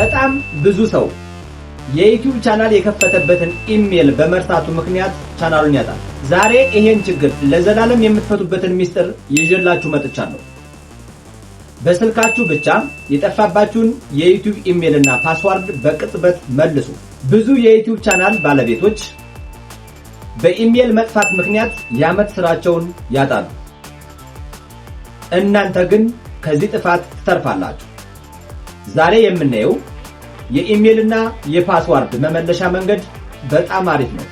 በጣም ብዙ ሰው የዩቲዩብ ቻናል የከፈተበትን ኢሜል በመርሳቱ ምክንያት ቻናሉን ያጣል። ዛሬ ይሄን ችግር ለዘላለም የምትፈቱበትን ሚስጥር ይዤላችሁ መጥቻለሁ። በስልካችሁ ብቻ የጠፋባችሁን የዩቲዩብ ኢሜል እና ፓስዋርድ በቅጽበት መልሱ። ብዙ የዩቲዩብ ቻናል ባለቤቶች በኢሜል መጥፋት ምክንያት የዓመት ስራቸውን ያጣሉ። እናንተ ግን ከዚህ ጥፋት ትተርፋላችሁ። ዛሬ የምናየው የኢሜልና የፓስዋርድ መመለሻ መንገድ በጣም አሪፍ ነው።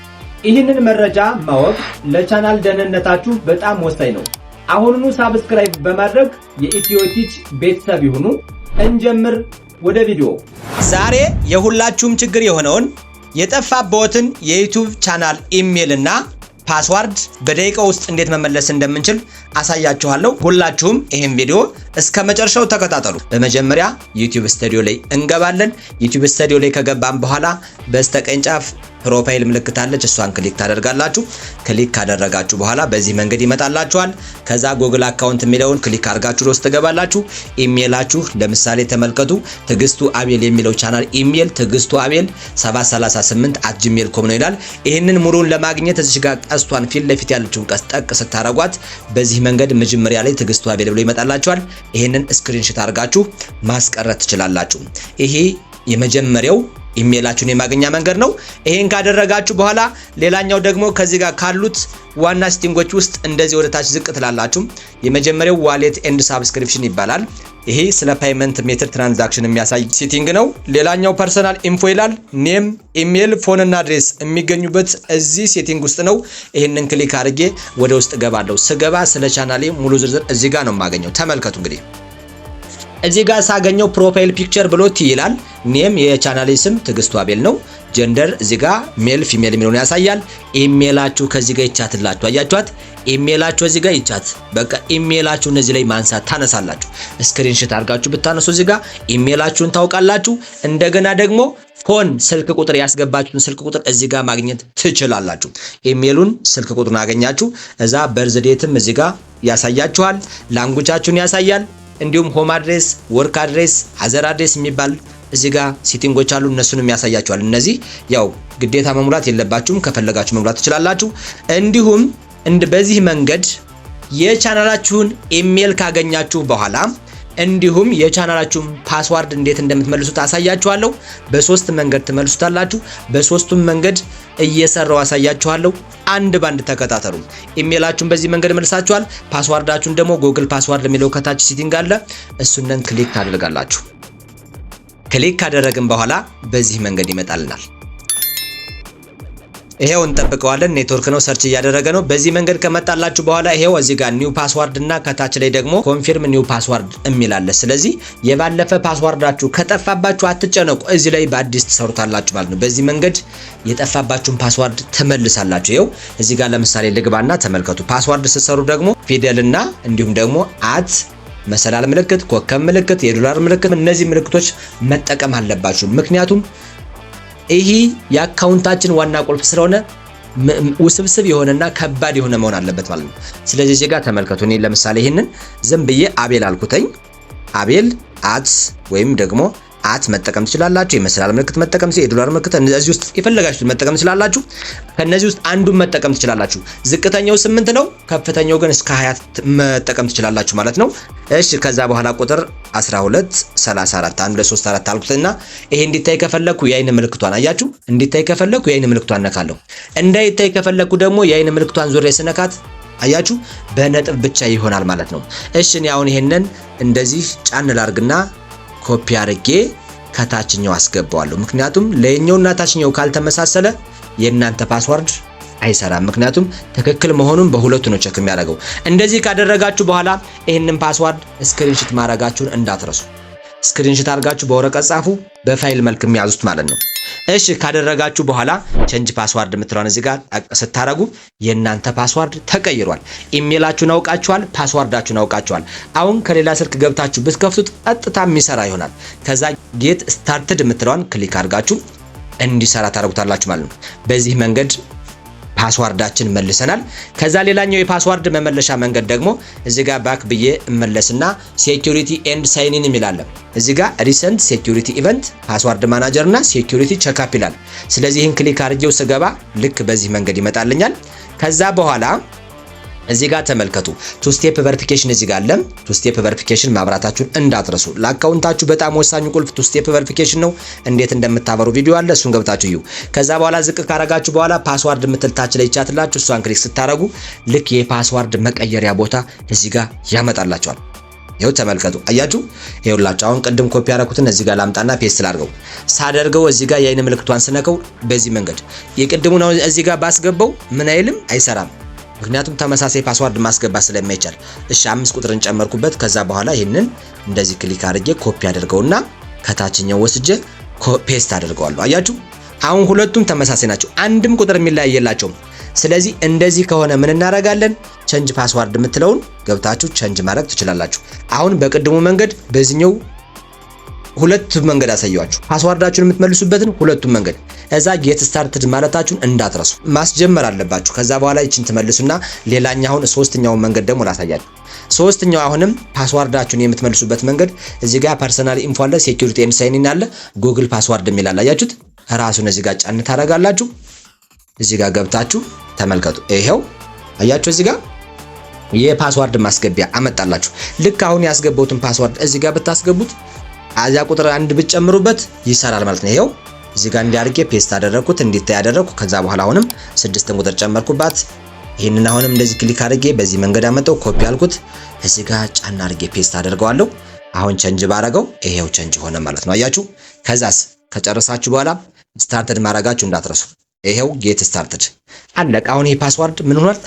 ይህንን መረጃ ማወቅ ለቻናል ደህንነታችሁ በጣም ወሳኝ ነው። አሁኑኑ ሳብስክራይብ በማድረግ የኢትዮቲች ቤተሰብ ይሁኑ። እንጀምር። ወደ ቪዲዮ። ዛሬ የሁላችሁም ችግር የሆነውን የጠፋበትን የዩቲዩብ ቻናል ኢሜል እና ፓስዋርድ በደቂቃ ውስጥ እንዴት መመለስ እንደምንችል አሳያችኋለሁ። ሁላችሁም ይሄን ቪዲዮ እስከ መጨረሻው ተከታተሉ። በመጀመሪያ ዩቲዩብ ስቱዲዮ ላይ እንገባለን። ዩቲዩብ ስቱዲዮ ላይ ከገባን በኋላ በስተቀኝ ጫፍ ፕሮፋይል ምልክት አለች። እሷን ክሊክ ታደርጋላችሁ። ክሊክ ካደረጋችሁ በኋላ በዚህ መንገድ ይመጣላችኋል። ከዛ ጉግል አካውንት የሚለውን ክሊክ አድርጋችሁ ውስጥ ትገባላችሁ። ኢሜላችሁ ለምሳሌ ተመልከቱ። ትግስቱ አቤል የሚለው ቻናል ኢሜል ትግስቱ አቤል 738@gmail.com ነው ይላል። ይሄንን ሙሉን ለማግኘት እዚህ ጋር ቀስቷን ፊት ለፊት ያለችውን ቀስት ጠቅ ስታረጓት በዚህ መንገድ መጀመሪያ ላይ ትግስቱ አቤል ብሎ ይመጣላችኋል። ይሄንን ስክሪንሾት አድርጋችሁ ማስቀረት ትችላላችሁ። ይሄ የመጀመሪያው ኢሜላችሁን የማግኛ መንገድ ነው። ይሄን ካደረጋችሁ በኋላ ሌላኛው ደግሞ ከዚህ ጋር ካሉት ዋና ሴቲንጎች ውስጥ እንደዚህ ወደ ታች ዝቅ ትላላችሁ። የመጀመሪያው ዋሌት ኤንድ ሳብስክሪፕሽን ይባላል። ይሄ ስለ ፔመንት ሜተድ ትራንዛክሽን የሚያሳይ ሴቲንግ ነው። ሌላኛው ፐርሰናል ኢንፎ ይላል። ኔም፣ ኢሜል፣ ፎን እና አድሬስ የሚገኙበት እዚህ ሴቲንግ ውስጥ ነው። ይሄንን ክሊክ አድርጌ ወደ ውስጥ ገባለሁ። ስገባ ስለ ቻናሌ ሙሉ ዝርዝር እዚህ ጋር ነው የማገኘው። ተመልከቱ እንግዲህ እዚህ ጋር ሳገኘው ፕሮፋይል ፒክቸር ብሎት ይላል። ኔም የቻናሌ ስም ትግስቱ አቤል ነው። ጀንደር እዚህ ጋር ሜል ፊሜል የሚለውን ያሳያል። ኢሜላችሁ ከዚህ ጋር ይቻትላችሁ። አያችኋት? ኢሜላችሁ እዚህ ጋር ይቻት። በቃ ኢሜላችሁ እዚህ ላይ ማንሳት ታነሳላችሁ። ስክሪንሾት አድርጋችሁ ብታነሱ እዚህ ጋር ኢሜላችሁን ታውቃላችሁ። እንደገና ደግሞ ፎን ስልክ ቁጥር ያስገባችሁን ስልክ ቁጥር እዚህ ጋር ማግኘት ትችላላችሁ። ኢሜሉን ስልክ ቁጥሩን አገኛችሁ። እዛ በርዝዴትም እዚህ ጋር ያሳያችኋል። ላንጉጃችሁን ያሳያል። እንዲሁም ሆም አድሬስ፣ ወርክ አድሬስ፣ ሀዘር አድሬስ የሚባል እዚህ ጋር ሴቲንጎች አሉ። እነሱንም ያሳያችኋል። እነዚህ ያው ግዴታ መሙላት የለባችሁም፣ ከፈለጋችሁ መሙላት ትችላላችሁ። እንዲሁም በዚህ መንገድ የቻናላችሁን ኢሜል ካገኛችሁ በኋላ እንዲሁም የቻናላችሁን ፓስዋርድ እንዴት እንደምትመልሱት አሳያችኋለሁ። በሶስት መንገድ ትመልሱታላችሁ። በሶስቱም መንገድ እየሰራው አሳያችኋለሁ። አንድ ባንድ ተከታተሉ። ኢሜላችሁን በዚህ መንገድ መልሳችኋል። ፓስዋርዳችሁን ደግሞ ጉግል ፓስዋርድ የሚለው ከታች ሴቲንግ አለ። እሱንን ክሊክ ታደርጋላችሁ። ክሊክ ካደረግን በኋላ በዚህ መንገድ ይመጣልናል። ይሄው እንጠብቀዋለን። ኔትወርክ ነው፣ ሰርች እያደረገ ነው። በዚህ መንገድ ከመጣላችሁ በኋላ ይሄው እዚህ ጋር ኒው ፓስዋርድ እና ከታች ላይ ደግሞ ኮንፊርም ኒው ፓስዋርድ የሚላለ። ስለዚህ የባለፈ ፓስዋርዳችሁ ከጠፋባችሁ አትጨነቁ፣ እዚህ ላይ በአዲስ ተሰሩታላችሁ ማለት ነው። በዚህ መንገድ የጠፋባችሁን ፓስዋርድ ትመልሳላችሁ። ይሄው እዚህ ጋር ለምሳሌ ልግባና ተመልከቱ። ፓስዋርድ ስትሰሩ ደግሞ ፊደልና እንዲሁም ደግሞ አት መሰላል ምልክት፣ ኮከብ ምልክት፣ የዶላር ምልክት እነዚህ ምልክቶች መጠቀም አለባችሁ። ምክንያቱም ይሄ የአካውንታችን ዋና ቁልፍ ስለሆነ ውስብስብ የሆነና ከባድ የሆነ መሆን አለበት ማለት ነው። ስለዚህ እዚህ ጋር ተመልከቱ። እኔ ለምሳሌ ይሄንን ዝም ብዬ አቤል አልኩተኝ። አቤል አት ወይም ደግሞ አት መጠቀም ትችላላችሁ። የመሰላል ምልክት መጠቀም ትችላላችሁ። የዶላር ምልክት እነዚህ ውስጥ የፈለጋችሁት መጠቀም ትችላላችሁ። ከነዚህ ውስጥ አንዱን መጠቀም ትችላላችሁ። ዝቅተኛው 8 ነው፣ ከፍተኛው ግን እስከ 20 መጠቀም ትችላላችሁ ማለት ነው። እሺ ከዛ በኋላ ቁጥር 12 34 1 2 3 4 አልኩትና ይሄ እንዲታይ ከፈለኩ የአይን ምልክቷን አያችሁ፣ እንዲታይ ከፈለኩ የአይን ምልክቷን ነካለሁ። እንዳይታይ ከፈለኩ ደግሞ የአይን ምልክቷን ዙሪያ ስነካት አያችሁ በነጥብ ብቻ ይሆናል ማለት ነው። እሺ እኔ አሁን ይሄንን እንደዚህ ጫን ላርግና ኮፒ አድርጌ ከታችኛው አስገባዋለሁ። ምክንያቱም ለኛውና ታችኛው ካልተመሳሰለ የእናንተ ፓስዋርድ አይሰራም። ምክንያቱም ትክክል መሆኑን በሁለቱ ነው ቼክ የሚያደርገው። እንደዚህ ካደረጋችሁ በኋላ ይሄንን ፓስዋርድ ስክሪንሾት ማድረጋችሁን እንዳትረሱ። ስክሪንሾት አድርጋችሁ በወረቀት ጻፉ፣ በፋይል መልክ የሚያዙት ማለት ነው። እሺ ካደረጋችሁ በኋላ ቼንጅ ፓስዋርድ የምትለውን እዚህ ጋር ስታረጉ የእናንተ ፓስዋርድ ተቀይሯል። ኢሜላችሁን አውቃችኋል፣ ፓስዋርዳችሁን አውቃችኋል። አሁን ከሌላ ስልክ ገብታችሁ ብትከፍቱት ቀጥታ የሚሰራ ይሆናል። ከዛ ጌት ስታርትድ የምትለውን ክሊክ አድርጋችሁ እንዲሰራ ታደርጉታላችሁ ማለት ነው። በዚህ መንገድ ፓስዋርዳችን መልሰናል። ከዛ ሌላኛው የፓስዋርድ መመለሻ መንገድ ደግሞ እዚህ ጋር ባክ ብዬ እመለስና ሴኩሪቲ ኤንድ ሳይን ኢን ይላል። እዚህ ጋር ሪሰንት ሴኩሪቲ ኢቨንት ፓስዋርድ ማናጀር እና ሴኩሪቲ ቼክአፕ ይላል። ስለዚህ ይህን ክሊክ አድርጌው ስገባ ልክ በዚህ መንገድ ይመጣልኛል። ከዛ በኋላ እዚህ ጋር ተመልከቱ ቱ ስቴፕ ቨሪፊኬሽን እዚህ ጋር አለ። ቱ ስቴፕ ቨሪፊኬሽን ማብራታችሁን እንዳትረሱ። ለአካውንታችሁ በጣም ወሳኙ ቁልፍ ቱ ስቴፕ ቨሪፊኬሽን ነው። እንዴት እንደምታበሩ ቪዲዮ አለ፣ እሱን ገብታችሁ እዩ። ከዛ በኋላ ዝቅ ካረጋችሁ በኋላ ፓስዋርድ የምትልታች ላይ ይቻትላችሁ እሷን ክሊክ ስታረጉ ልክ የፓስዋርድ መቀየሪያ ቦታ እዚህ ጋር ያመጣላችኋል። ይኸው ተመልከቱ፣ አያችሁ? ይኸውላችሁ አሁን ቅድም ኮፒ ያደረኩትን እዚህ ጋር ላምጣና ፔስት ላድርገው። ሳደርገው እዚህ ጋር የአይን ምልክቷን ስነከው በዚህ መንገድ የቅድሙን እዚህ ጋር ባስገባው ምን አይልም፣ አይሰራም። ምክንያቱም ተመሳሳይ ፓስዋርድ ማስገባት ስለማይቻል። እሺ 5 ቁጥርን ጨመርኩበት። ከዛ በኋላ ይሄንን እንደዚህ ክሊክ አድርጌ ኮፒ አድርገውና ከታችኛው ወስጄ ፔስት አድርገዋለሁ። አያችሁ አሁን ሁለቱም ተመሳሳይ ናቸው፣ አንድም ቁጥር የሚለያየላቸው። ስለዚህ እንደዚህ ከሆነ ምን እናደርጋለን? ቼንጅ ፓስዋርድ የምትለውን ገብታችሁ ቼንጅ ማድረግ ትችላላችሁ። አሁን በቅድሙ መንገድ በዚህኛው ሁለት መንገድ አሳያችሁ፣ ፓስዋርዳችሁን የምትመልሱበትን ሁለቱም መንገድ። እዛ ጌት ስታርትድ ማለታችሁን እንዳትረሱ፣ ማስጀመር አለባችሁ። ከዛ በኋላ ይችን ትመልሱና ሌላኛው አሁን ሶስተኛውን መንገድ ደግሞ ላሳያችሁ። ሶስተኛው አሁንም ፓስዋርዳችሁን የምትመልሱበት መንገድ እዚህ ጋር ፐርሰናል ኢንፎ አለ፣ ሴኩሪቲ ኤንድ ሳይን ኢን አለ፣ ጉግል ፓስዋርድ የሚላል አያችሁት? ራሱን እዚህ ጋር ጫን ታረጋላችሁ። እዚህ ጋር ገብታችሁ ተመልከቱ። ይሄው አያችሁ እዚህ ጋር የፓስዋርድ ማስገቢያ አመጣላችሁ። ልክ አሁን ያስገባውትን ፓስዋርድ እዚህ ጋር ብታስገቡት አዚያ ቁጥር 1 ብትጨምሩበት ይሰራል ማለት ነው። ይሄው እዚህ ጋር እንዲያርጌ ፔስት አደረኩት፣ እንዲታይ ያደረኩ። ከዛ በኋላ አሁንም 6 ቁጥር ጨመርኩባት። ይሄንን አሁንም እንደዚህ ክሊክ አድርጌ በዚህ መንገድ አመጣው፣ ኮፒ አልኩት፣ እዚህ ጋር ጫና አድርጌ ፔስት አደርገዋለሁ። አሁን ቼንጅ ባረገው ይሄው ቼንጅ ሆነ ማለት ነው። አያችሁ? ከዛስ ከጨረሳችሁ በኋላ ስታርትድ ማድረጋችሁ እንዳትረሱ። ይሄው ጌት ስታርትድ አለቀ። አሁን ይሄ ፓስዋርድ ምን ሆኗል?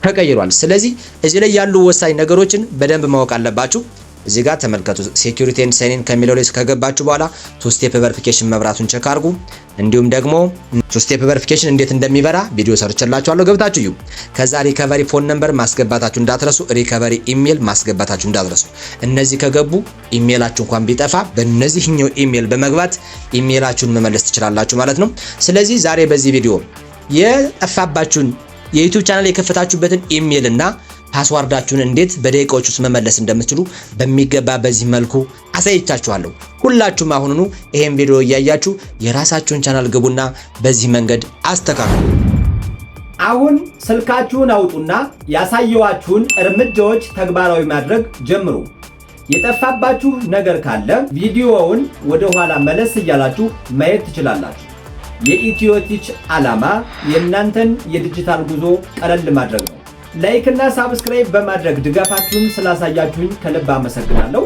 ተቀይሯል። ስለዚህ እዚህ ላይ ያሉ ወሳኝ ነገሮችን በደንብ ማወቅ አለባችሁ። እዚህ ጋር ተመልከቱ። ሴኩሪቲ ኤንድ ሳይን ኢን ከሚለው ላይ ከገባችሁ በኋላ ቱ ስቴፕ ቨሪፊኬሽን መብራቱን ቼክ አድርጉ። እንዲሁም ደግሞ ቱ ስቴፕ ቨሪፊኬሽን እንዴት እንደሚበራ ቪዲዮ ሰርችላችኋለሁ፣ ገብታችሁ እዩ። ከዛ ሪከቨሪ ፎን ነምበር ማስገባታችሁ እንዳትረሱ፣ ሪከቨሪ ኢሜል ማስገባታችሁ እንዳትረሱ። እነዚህ ከገቡ ኢሜላችሁ እንኳን ቢጠፋ በእነዚህኛው ኢሜል በመግባት ኢሜላችሁን መመለስ ትችላላችሁ ማለት ነው። ስለዚህ ዛሬ በዚህ ቪዲዮ የጠፋባችሁን የዩቲዩብ ቻናል የከፈታችሁበትን ኢሜል እና ፓስዋርዳችሁን እንዴት በደቂቃዎች ውስጥ መመለስ እንደምትችሉ በሚገባ በዚህ መልኩ አሳይቻችኋለሁ። ሁላችሁም አሁኑኑ ይሄን ቪዲዮ እያያችሁ የራሳችሁን ቻናል ግቡና በዚህ መንገድ አስተካክሉ። አሁን ስልካችሁን አውጡና ያሳየዋችሁን እርምጃዎች ተግባራዊ ማድረግ ጀምሩ። የጠፋባችሁ ነገር ካለ ቪዲዮውን ወደ ኋላ መለስ እያላችሁ ማየት ትችላላችሁ። የኢትዮ ቲች ዓላማ የእናንተን የዲጂታል ጉዞ ቀለል ማድረግ ነው። ላይክ እና ሳብስክራይብ በማድረግ ድጋፋችሁን ስላሳያችሁኝ ከልብ አመሰግናለሁ።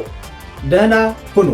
ደህና ሁኑ።